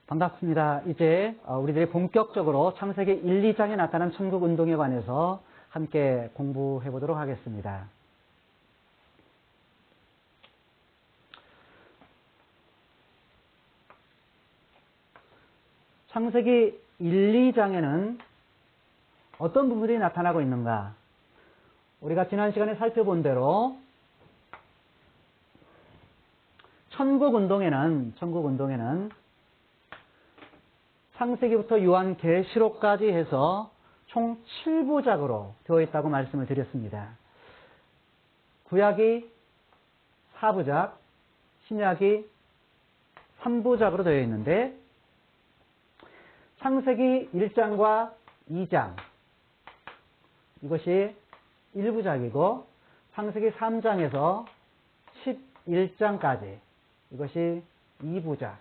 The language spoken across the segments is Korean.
반갑습니다. 이제 우리들이 본격적으로 창세기 1, 2장에 나타난 천국운동에 관해서 함께 공부해 보도록 하겠습니다. 창세기 1, 2장에는 어떤 부분들이 나타나고 있는가? 우리가 지난 시간에 살펴본 대로 천국운동에는 창세기부터 요한계시록까지 해서 총 7부작으로 되어 있다고 말씀을 드렸습니다. 구약이 4부작, 신약이 3부작으로 되어 있는데 창세기 1장과 2장 이것이 1부작이고 창세기 3장에서 11장까지 이것이 2부작,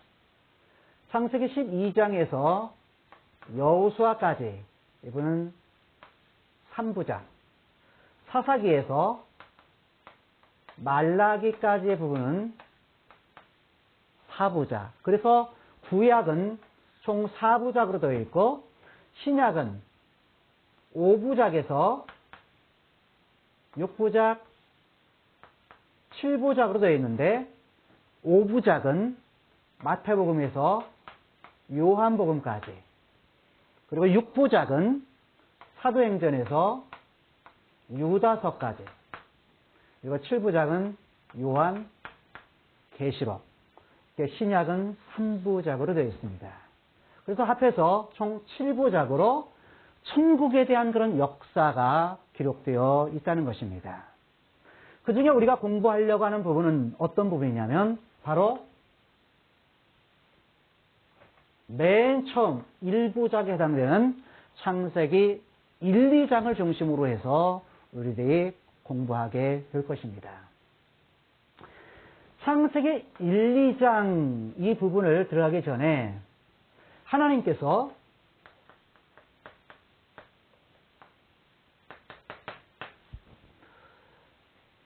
창세기 12장에서 여호수아까지 이분은 3부작, 사사기에서 말라기까지의 부분은 4부작. 그래서 구약은 총 4부작으로 되어 있고 신약은 5부작에서 6부작, 7부작으로 되어 있는데 5부작은 마태복음에서 요한복음까지, 그리고 6부작은 사도행전에서 유다서까지, 그리고 7부작은 요한계시록, 신약은 3부작으로 되어 있습니다. 그래서 합해서 총 7부작으로 천국에 대한 그런 역사가 기록되어 있다는 것입니다. 그 중에 우리가 공부하려고 하는 부분은 어떤 부분이냐면 바로 맨 처음 1부작에 해당되는 창세기 1, 2장을 중심으로 해서 우리들이 공부하게 될 것입니다. 창세기 1, 2장 이 부분을 들어가기 전에 하나님께서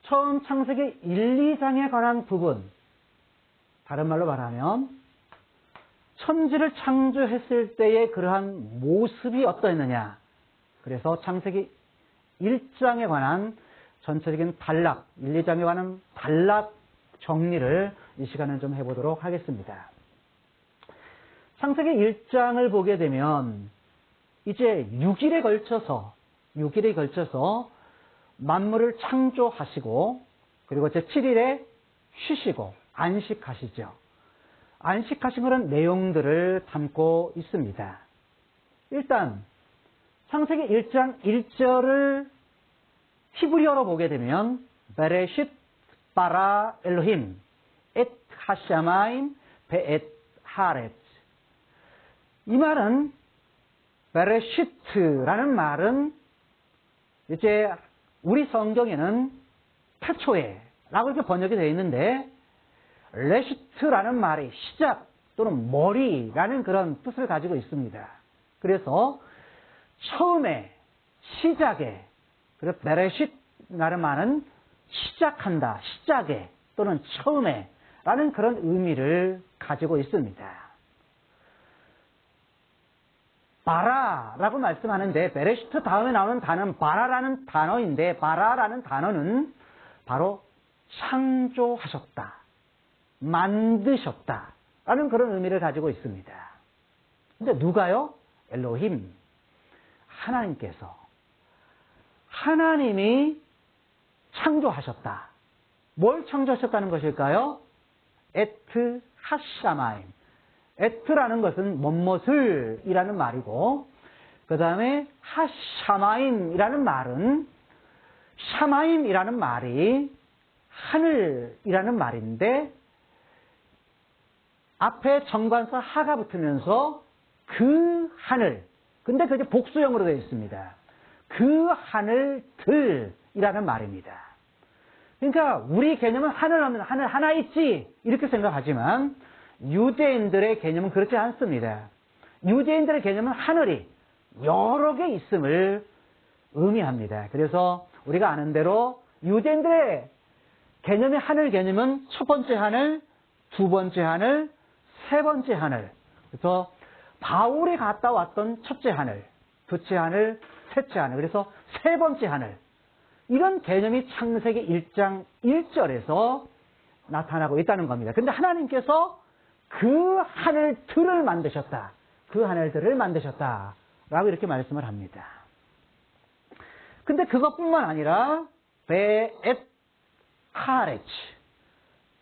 처음 창세기 1, 2장에 관한 부분, 다른 말로 말하면 천지를 창조했을 때의 그러한 모습이 어떠했느냐. 그래서 창세기 1장에 관한 전체적인 단락, 1, 2장에 관한 단락 정리를 이 시간에 좀 해보도록 하겠습니다. 창세기 1장을 보게 되면 이제 6일에 걸쳐서 만물을 창조하시고 그리고 제 7일에 쉬시고 안식하시죠. 안식하신 그런 내용들을 담고 있습니다. 일단 창세기 1장 1절을 히브리어로 보게 되면 베레쉿 바라 엘로힘 엣 하샤마임 베엣 하렛, 이 말은 베레쉿라는 말은 이제 우리 성경에는 태초에라고 이렇게 번역이 되어 있는데 레시트라는 말이 시작 또는 머리라는 그런 뜻을 가지고 있습니다. 그래서 처음에, 시작에, 그래서 베레쉿이라는 말은 시작한다, 시작에 또는 처음에 라는 그런 의미를 가지고 있습니다. 바라라고 말씀하는데 베레시트 다음에 나오는 단어는 바라라는 단어인데 바라라는 단어는 바로 창조하셨다, 만드셨다 라는 그런 의미를 가지고 있습니다. 근데 누가요? 엘로힘, 하나님께서, 하나님이 창조하셨다. 뭘 창조하셨다는 것일까요? 에트 하샤마임, 에트라는 것은 무엇을 이라는 말이고 그 다음에 하샤마임이라는 말은 샤마임이라는 말이 하늘이라는 말인데 앞에 정관사 하가 붙으면서 그 하늘, 근데 그게 복수형으로 되어 있습니다. 그 하늘들이라는 말입니다. 그러니까 우리 개념은 하늘 하면 하늘 하나 있지 이렇게 생각하지만 유대인들의 개념은 그렇지 않습니다. 유대인들의 개념은 하늘이 여러 개 있음을 의미합니다. 그래서 우리가 아는 대로 유대인들의 개념의 하늘 개념은 첫 번째 하늘, 두 번째 하늘, 세 번째 하늘, 그래서 바울이 갔다 왔던 첫째 하늘, 둘째 하늘, 셋째 하늘, 그래서 세 번째 하늘. 이런 개념이 창세기 1장 1절에서 나타나고 있다는 겁니다. 그런데 하나님께서 그 하늘들을 만드셨다. 그 하늘들을 만드셨다. 라고 이렇게 말씀을 합니다. 근데 그것뿐만 아니라 베엣 하레츠.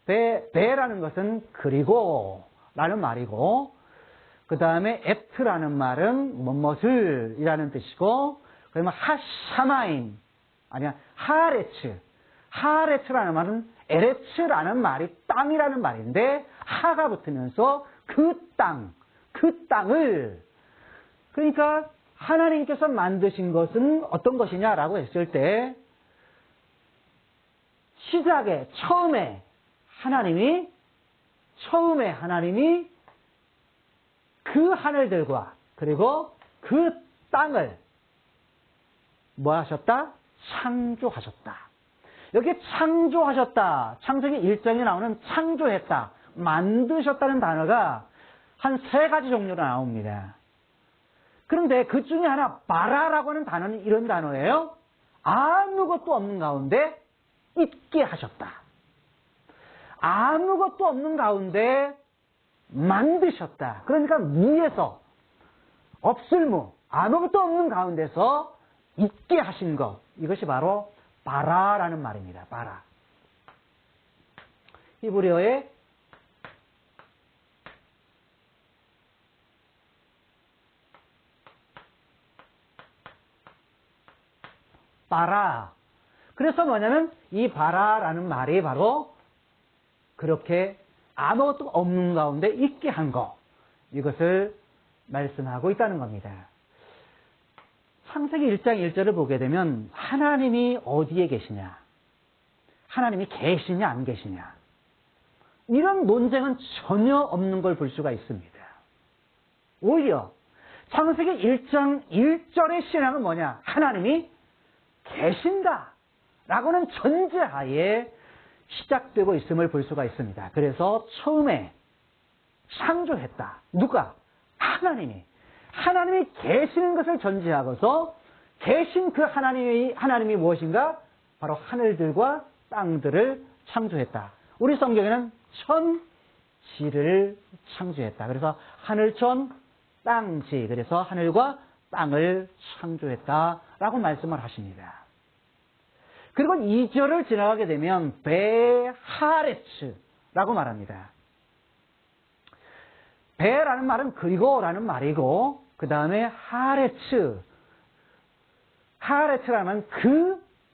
베라는 것은 그리고 라는 말이고, 그 다음에 에트라는 말은 무엇을 이라는 뜻이고, 그러면 하샤마임, 아니야, 하레츠. 하레츠라는 말은 에레츠라는 말이 땅이라는 말인데, 하가 붙으면서 그 땅을, 그러니까 하나님께서 만드신 것은 어떤 것이냐라고 했을 때, 시작에, 처음에 하나님이 그 하늘들과 그리고 그 땅을 뭐 하셨다? 창조하셨다. 여기 창조하셨다. 창세기 1장에 나오는 창조했다, 만드셨다는 단어가 한 3가지 종류로 나옵니다. 그런데 그 중에 하나, 바라라고 하는 단어는 이런 단어예요. 아무것도 없는 가운데 있게 하셨다. 아무것도 없는 가운데 만드셨다. 그러니까 무에서, 없을무, 아무것도 없는 가운데서 있게 하신 것. 이것이 바로 바라라는 말입니다. 바라. 히브리어의 바라. 그래서 뭐냐면 이 바라라는 말이 바로 그렇게 아무것도 없는 가운데 있게 한 것, 이것을 말씀하고 있다는 겁니다. 창세기 1장 1절을 보게 되면 하나님이 어디에 계시냐, 하나님이 계시냐 안 계시냐, 이런 논쟁은 전혀 없는 걸 볼 수가 있습니다. 오히려 창세기 1장 1절의 신앙은 뭐냐, 하나님이 계신다 라고는 전제하에 시작되고 있음을 볼 수가 있습니다. 그래서 처음에 창조했다. 누가? 하나님이 계시는 것을 전제하고서 계신 그 하나님이 무엇인가? 바로 하늘들과 땅들을 창조했다. 우리 성경에는 천지를 창조했다. 그래서 하늘천, 땅지. 그래서 하늘과 땅을 창조했다라고 말씀을 하십니다. 그리고 2절을 지나가게 되면 베하레츠라고 말합니다. 베라는 말은 그리고라는 말이고, 그 다음에 하레츠라는 말은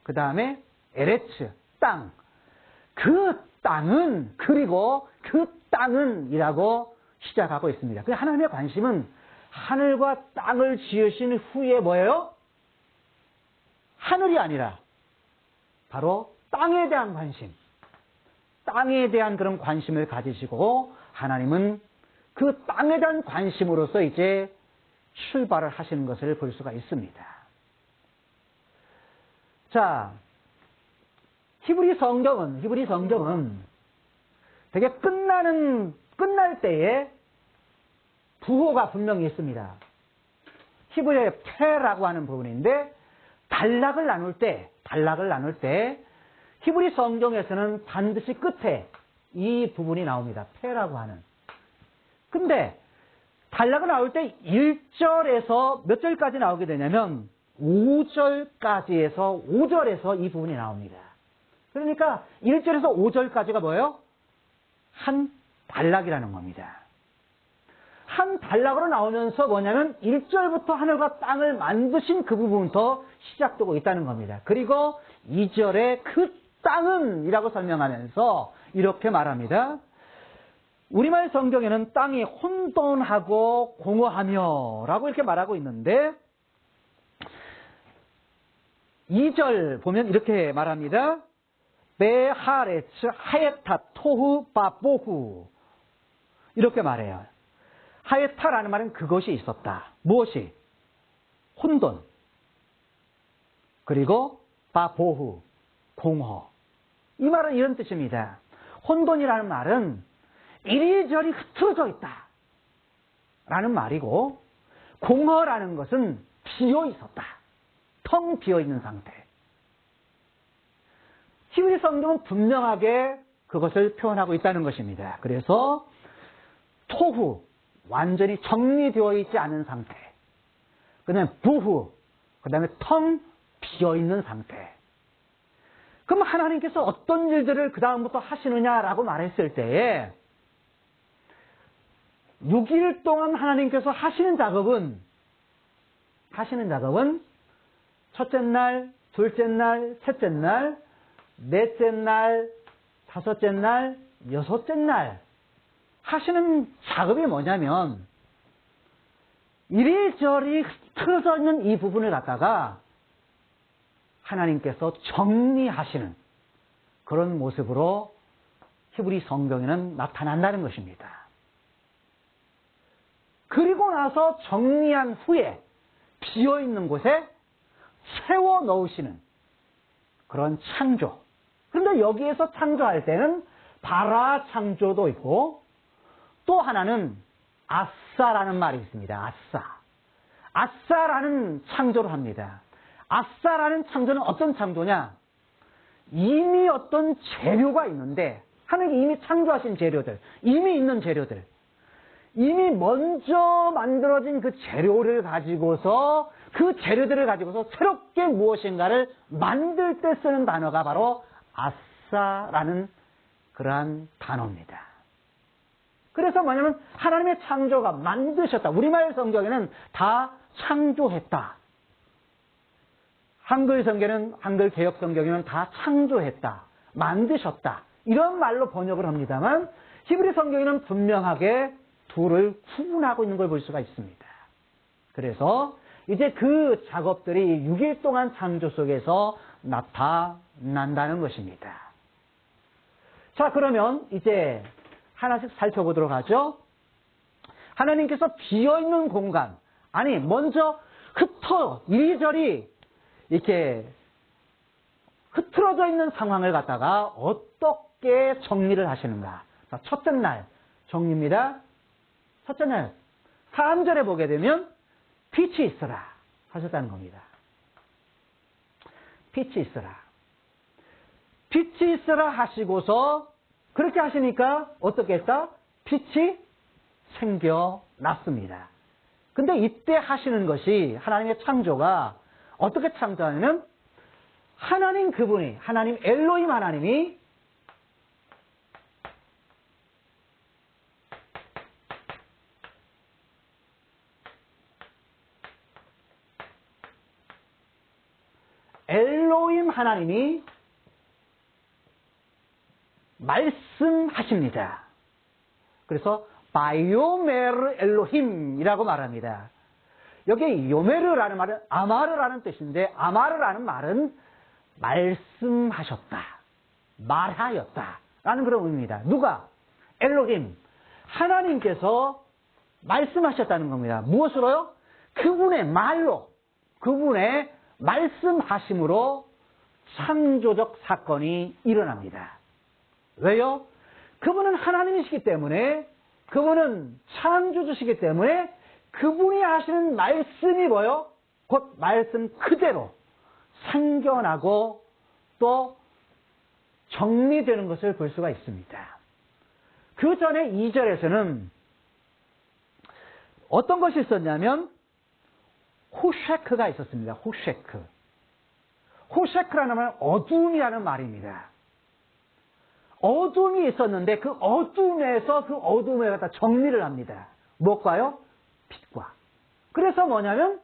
그 다음에 에레츠, 땅. 그 땅은, 그리고 그 땅은 이라고 시작하고 있습니다. 하나님의 관심은 하늘과 땅을 지으신 후에 뭐예요? 하늘이 아니라 바로 땅에 대한 관심, 땅에 대한 그런 관심을 가지시고 하나님은 그 땅에 대한 관심으로서 이제 출발을 하시는 것을 볼 수가 있습니다. 자, 히브리 성경은 되게 끝날 때에 부호가 분명히 있습니다. 히브리어의 페라고 하는 부분인데, 단락을 나눌 때 히브리 성경에서는 반드시 끝에 이 부분이 나옵니다. 페라고 하는. 근데 단락을 나올 때 1절에서 몇 절까지 나오게 되냐면 5절에서 이 부분이 나옵니다. 그러니까 1절에서 5절까지가 뭐예요? 한 단락이라는 겁니다. 한 단락으로 나오면서 뭐냐면 1절부터 하늘과 땅을 만드신 그 부분부터 시작되고 있다는 겁니다. 그리고 2절에 그 땅은 이라고 설명하면서 이렇게 말합니다. 우리말 성경에는 땅이 혼돈하고 공허하며 라고 이렇게 말하고 있는데, 2절 보면 이렇게 말합니다. 베하레츠 하에타 토후 바보후, 이렇게 말해요. 하에타라는 말은 그것이 있었다. 무엇이? 혼돈. 그리고 바보후, 공허. 이 말은 이런 뜻입니다. 혼돈이라는 말은 이리저리 흐트러져 있다. 라는 말이고, 공허라는 것은 비어 있었다. 텅 비어 있는 상태. 히브리 성경은 분명하게 그것을 표현하고 있다는 것입니다. 그래서 토후, 완전히 정리되어 있지 않은 상태. 그 다음에 부후, 그 다음에 텅 비어 있는 상태. 그럼 하나님께서 어떤 일들을 그 다음부터 하시느냐라고 말했을 때에 6일 동안 하나님께서 하시는 작업은 첫째 날, 둘째 날, 셋째 날, 넷째 날, 다섯째 날, 여섯째 날 하시는 작업이 뭐냐면 이리저리 틀어져 있는 이 부분을 갖다가 하나님께서 정리하시는 그런 모습으로 히브리 성경에는 나타난다는 것입니다. 그리고 나서 정리한 후에 비어있는 곳에 세워 넣으시는 그런 창조. 그런데 여기에서 창조할 때는 바라 창조도 있고 또 하나는 아싸라는 말이 있습니다. 아싸라는 창조를 합니다. 아싸라는 창조는 어떤 창조냐? 이미 어떤 재료가 있는데 하나님이 이미 창조하신 재료들, 이미 있는 재료들, 이미 먼저 만들어진 그 재료를 가지고서 그 재료들을 가지고서 새롭게 무엇인가를 만들 때 쓰는 단어가 바로 아싸라는 그러한 단어입니다. 그래서 뭐냐면 하나님의 창조가 만드셨다. 우리말 성경에는 다 창조했다. 한글 성경은, 한글 개역 성경에는 다 창조했다. 만드셨다. 이런 말로 번역을 합니다만 히브리 성경에는 분명하게 둘을 구분하고 있는 걸 볼 수가 있습니다. 그래서 이제 그 작업들이 6일 동안 창조 속에서 나타난다는 것입니다. 자, 그러면 이제 하나씩 살펴보도록 하죠. 하나님께서 비어있는 공간, 아니 먼저 이리저리 이렇게 흐트러져 있는 상황을 갖다가 어떻게 정리를 하시는가. 자, 첫째 날 정리입니다. 첫째 날 3절에 보게 되면 빛이 있어라 하셨다는 겁니다. 빛이 있어라. 빛이 있어라 하시고서 그렇게 하시니까 어떻게 했다? 빛이 생겨났습니다. 근데 이때 하시는 것이 하나님의 창조가 어떻게 창조하냐면 하나님 그분이, 하나님 엘로힘 하나님이 말씀하십니다. 그래서 바이오메르 엘로힘이라고 말합니다. 여기 요메르라는 말은 아마르라는 뜻인데 아마르라는 말은 말씀하셨다, 말하였다 라는 그런 의미입니다. 누가? 엘로힘, 하나님께서 말씀하셨다는 겁니다. 무엇으로요? 그분의 말로, 그분의 말씀하심으로 창조적 사건이 일어납니다. 왜요? 그분은 하나님이시기 때문에, 그분은 창조주시기 때문에 그분이 하시는 말씀이 뭐요? 곧 말씀 그대로 생겨나고 또 정리되는 것을 볼 수가 있습니다. 그 전에 2절에서는 어떤 것이 있었냐면 호쉐크가 있었습니다. 호쉐크라는 말은 어둠이라는 말입니다. 어둠이 있었는데 그 어둠에서 그 어둠에 갖다 정리를 합니다. 무엇과요? 빛과. 그래서 뭐냐면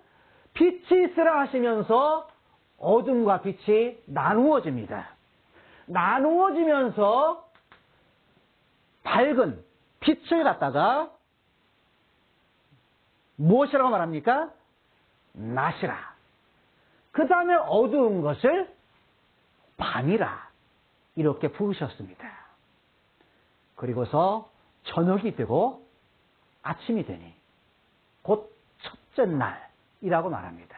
빛이 있으라 하시면서 어둠과 빛이 나누어집니다. 나누어지면서 밝은 빛을 갖다가 무엇이라고 말합니까? 낮이라. 그 다음에 어두운 것을 밤이라. 이렇게 부르셨습니다. 그리고서 저녁이 되고 아침이 되니 곧 첫째 날이라고 말합니다.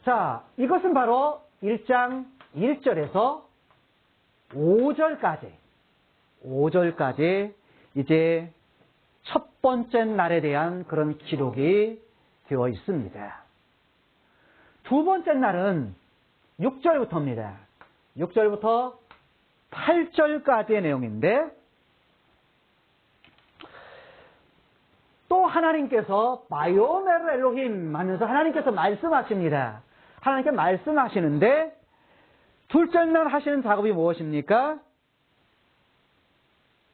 자, 이것은 바로 1장 1절에서 5절까지 이제 첫 번째 날에 대한 그런 기록이 되어 있습니다. 두 번째 날은 6절부터입니다. 6절부터 8절까지의 내용인데, 또 하나님께서 바이오메르 엘로힘 하면서 하나님께서 말씀하십니다. 하나님께 말씀하시는데, 둘째 날 하시는 작업이 무엇입니까?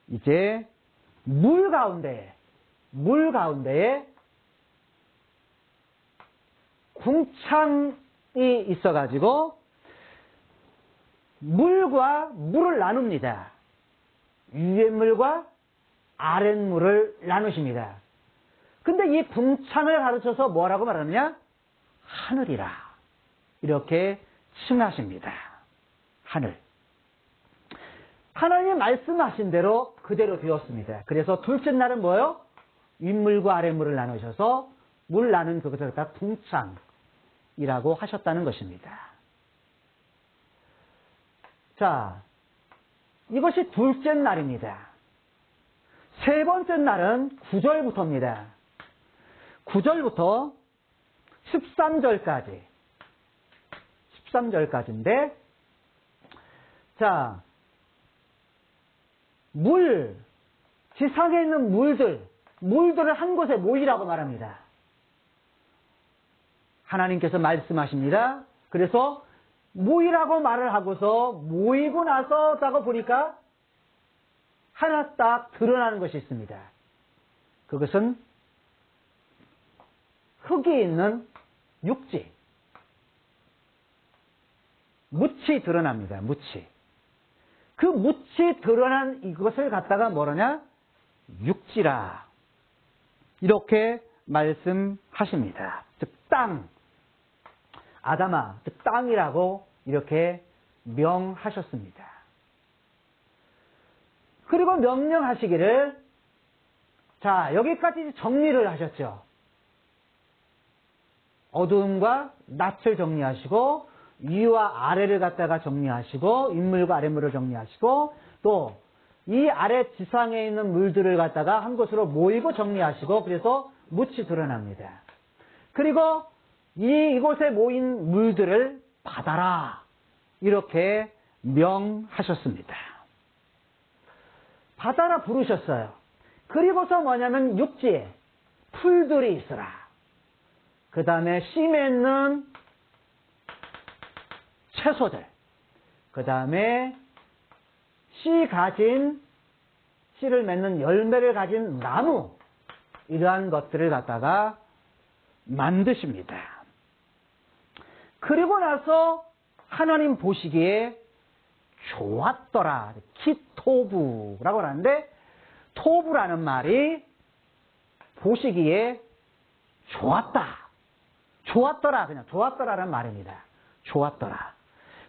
이제 물 가운데에 궁창이 있어가지고 물과 물을 나눕니다. 위의 물과 아랫물을 나누십니다. 근데 이 궁창을 가르쳐서 뭐라고 말하느냐? 하늘이라. 이렇게 칭하십니다. 하늘. 하나님이 말씀하신 대로 그대로 되었습니다. 그래서 둘째 날은 뭐예요? 윗물과 아랫물을 나누셔서 물 나눈 그것을 갖다 궁창이라고 하셨다는 것입니다. 자, 이것이 둘째 날입니다. 세 번째 날은 9절부터입니다. 9절부터 13절까지인데, 자, 지상에 있는 물들을 한 곳에 모이라고 말합니다. 하나님께서 말씀하십니다. 그래서 모이라고 말을 하고서 모이고 나서 다가 보니까 하나 딱 드러나는 것이 있습니다. 그것은 흙이 있는 육지. 묻이 드러납니다. 묻이. 그 묻이 드러난 이것을 갖다가 뭐라냐? 육지라. 이렇게 말씀하십니다. 즉 땅. 아담아, 즉 땅이라고 이렇게 명하셨습니다. 그리고 명령하시기를, 자, 여기까지 정리를 하셨죠. 어두움과 낯을 정리하시고, 위와 아래를 갖다가 정리하시고, 윗물과 아랫물을 정리하시고, 또 이 아래 지상에 있는 물들을 갖다가 한 곳으로 모이고 정리하시고, 그래서 묻이 드러납니다. 그리고 이곳에 모인 물들을 바다라. 이렇게 명하셨습니다. 바다라 부르셨어요. 그리고서 뭐냐면 육지에 풀들이 있어라. 그 다음에 씨 맺는 채소들, 그 다음에 씨를 맺는 열매를 가진 나무, 이러한 것들을 갖다가 만드십니다. 그리고 나서 하나님 보시기에 좋았더라. 키토부라고 하는데, 토부라는 말이 보시기에 좋았다. 좋았더라. 그냥 좋았더라라는 말입니다. 좋았더라.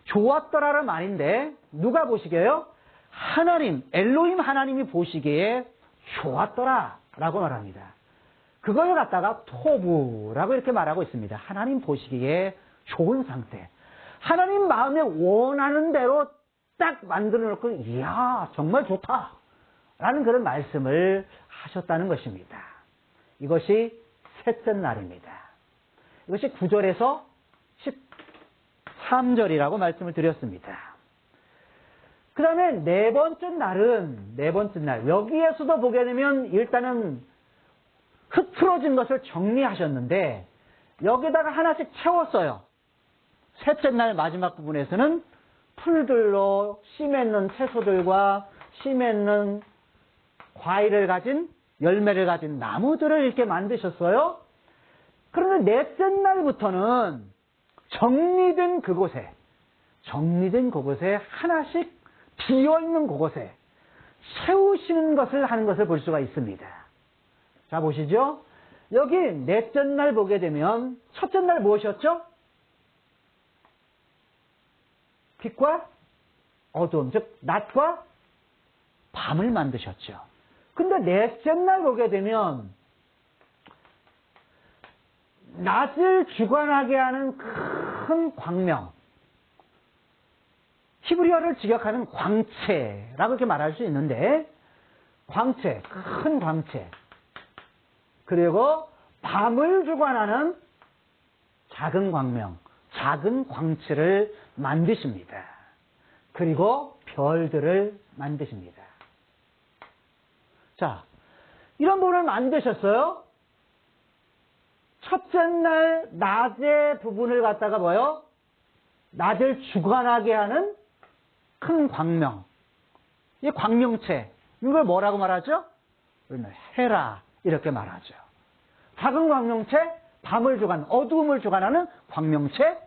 좋았더라라는 말인데, 누가 보시기에요? 하나님, 엘로힘 하나님이 보시기에 좋았더라. 라고 말합니다. 그걸 갖다가 토부라고 이렇게 말하고 있습니다. 하나님 보시기에 좋은 상태. 하나님 마음에 원하는 대로 딱 만들어 놓고, 이야, 정말 좋다. 라는 그런 말씀을 하셨다는 것입니다. 이것이 셋째 날입니다. 이것이 9절에서 13절이라고 말씀을 드렸습니다. 그 다음에 네 번째 날. 여기에서도 보게 되면 일단은 흐트러진 것을 정리하셨는데, 여기다가 하나씩 채웠어요. 셋째 날 마지막 부분에서는 풀들로 씨 맺는 채소들과 씨 맺는 과일을 가진, 열매를 가진 나무들을 이렇게 만드셨어요. 그런데 넷째 날부터는 정리된 그곳에 하나씩 비어있는 그곳에 세우시는 것을 하는 것을 볼 수가 있습니다. 자, 보시죠. 여기 넷째 날 보게 되면 첫째 날 무엇이었죠? 빛과 어두움, 즉 낮과 밤을 만드셨죠. 근데 넷째 날 보게 되면 낮을 주관하게 하는 큰 광명, 히브리어를 직역하는 광채라고 이렇게 말할 수 있는데, 광채, 큰 광채, 그리고 밤을 주관하는 작은 광명, 작은 광체를 만드십니다. 그리고 별들을 만드십니다. 자, 이런 부분을 만드셨어요. 첫째 날 낮의 부분을 갖다가 뭐요? 낮을 주관하게 하는 큰 광명. 이 광명체. 이걸 뭐라고 말하죠? 우리는 해라. 이렇게 말하죠. 작은 광명체, 밤을 어두움을 주관하는 광명체,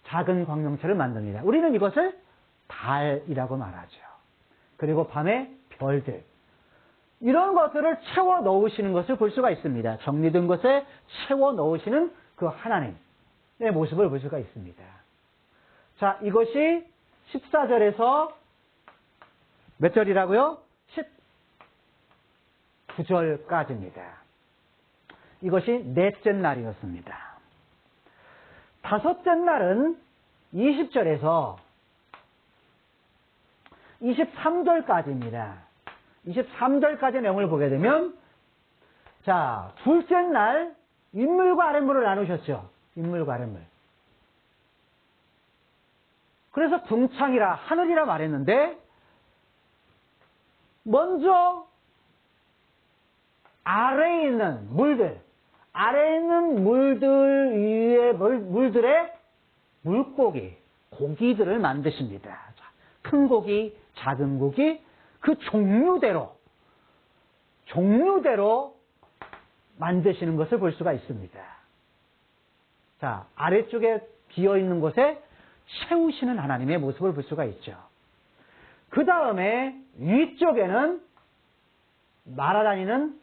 작은 광명체를 만듭니다. 우리는 이것을 달이라고 말하죠. 그리고 밤에 별들. 이런 것들을 채워 넣으시는 것을 볼 수가 있습니다. 정리된 것에 채워 넣으시는 그 하나님의 모습을 볼 수가 있습니다. 자, 이것이 14절에서 몇 절이라고요? 19절까지입니다. 이것이 넷째 날이었습니다. 다섯째 날은 20절에서 23절까지입니다. 23절까지 내용을 보게 되면, 자, 둘째 날 인물과 아랫물을 나누셨죠. 인물과 아랫물. 그래서 궁창이라 하늘이라 말했는데, 먼저 아래에 있는 물들, 아래에 있는 물들 위에 물들의 물고기, 고기들을 만드십니다. 큰 고기, 작은 고기, 그 종류대로 만드시는 것을 볼 수가 있습니다. 자, 아래쪽에 비어있는 곳에 채우시는 하나님의 모습을 볼 수가 있죠. 그 다음에 위쪽에는 날아다니는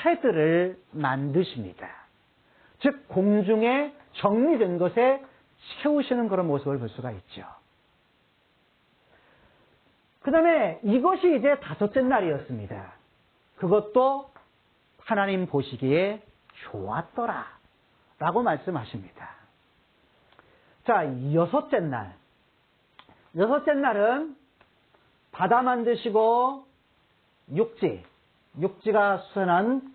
새들을 만드십니다. 즉 공중에 정리된 것에 채우시는 그런 모습을 볼 수가 있죠. 그 다음에 이것이 이제 다섯째 날이었습니다. 그것도 하나님 보시기에 좋았더라 라고 말씀하십니다. 자, 여섯째 날. 여섯째 날은 바다 만드시고 육지가 수선한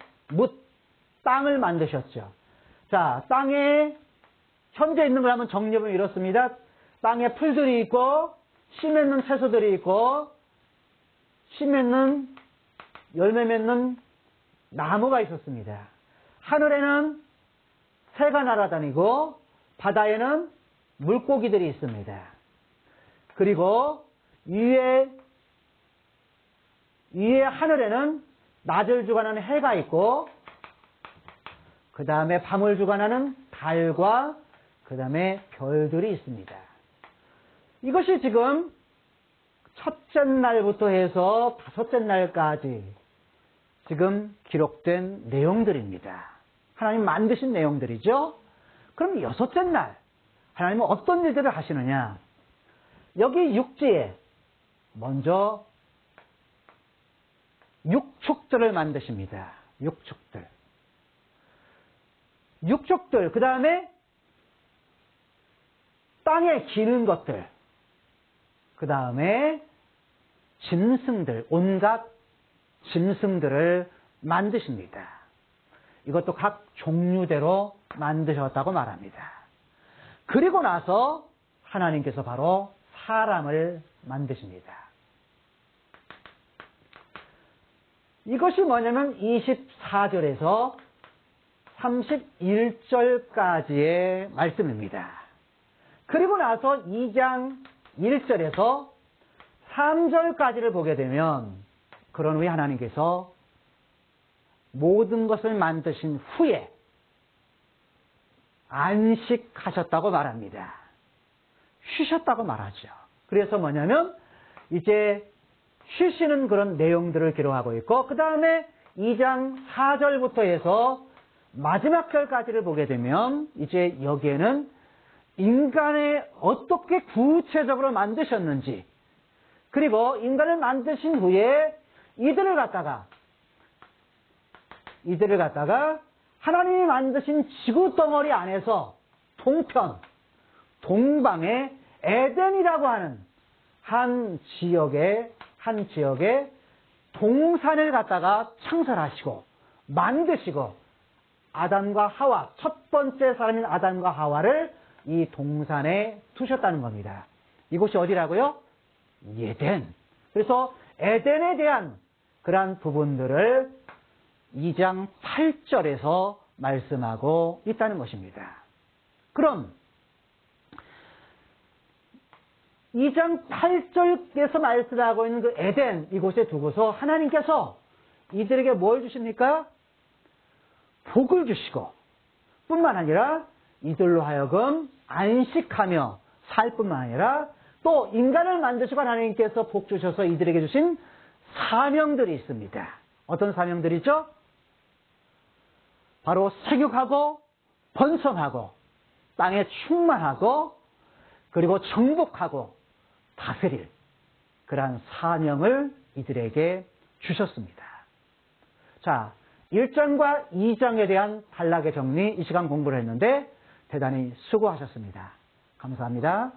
땅을 만드셨죠. 자, 땅에 현재 있는 걸 한번 정리해보면 이렇습니다. 땅에 풀들이 있고 씨 맺는 채소들이 있고 씨 맺는 열매 맺는 나무가 있었습니다. 하늘에는 새가 날아다니고 바다에는 물고기들이 있습니다. 그리고 위에 하늘에는 낮을 주관하는 해가 있고 그 다음에 밤을 주관하는 달과 그 다음에 별들이 있습니다. 이것이 지금 첫째 날부터 해서 다섯째 날까지 지금 기록된 내용들입니다. 하나님 만드신 내용들이죠. 그럼 여섯째 날 하나님은 어떤 일들을 하시느냐? 여기 육지에 먼저 육축들을 만드십니다. 육축들, 그 다음에 땅에 기는 것들, 그 다음에 짐승들, 온갖 짐승들을 만드십니다. 이것도 각 종류대로 만드셨다고 말합니다. 그리고 나서 하나님께서 바로 사람을 만드십니다. 이것이 뭐냐면 24절에서 31절까지의 말씀입니다. 그리고 나서 2장 1절에서 3절까지를 보게 되면 그런 후에 하나님께서 모든 것을 만드신 후에 안식하셨다고 말합니다. 쉬셨다고 말하죠. 그래서 뭐냐면 이제 쉬시는 그런 내용들을 기록하고 있고 그 다음에 2장 4절부터 해서 마지막 절까지를 보게 되면 이제 여기에는 인간을 어떻게 구체적으로 만드셨는지 그리고 인간을 만드신 후에 이들을 갖다가 하나님이 만드신 지구 덩어리 안에서 동방의 에덴이라고 하는 한 지역에 동산을 갖다가 창설하시고 만드시고 아담과 하와, 첫 번째 사람인 아담과 하와를 이 동산에 두셨다는 겁니다. 이곳이 어디라고요? 에덴. 그래서 에덴에 대한 그러한 부분들을 2장 8절에서 말씀하고 있다는 것입니다. 그럼 2장 8절에서 말씀하고 있는 그 에덴 이곳에 두고서 하나님께서 이들에게 뭘 주십니까? 복을 주시고 뿐만 아니라 이들로 하여금 안식하며 살 뿐만 아니라 또 인간을 만드시고 하나님께서 복 주셔서 이들에게 주신 사명들이 있습니다. 어떤 사명들이죠? 바로 세격하고 번성하고 땅에 충만하고 그리고 정복하고 다스릴 그러한 사명을 이들에게 주셨습니다. 자, 1장과 2장에 대한 단락의 정리 이 시간 공부를 했는데 대단히 수고하셨습니다. 감사합니다.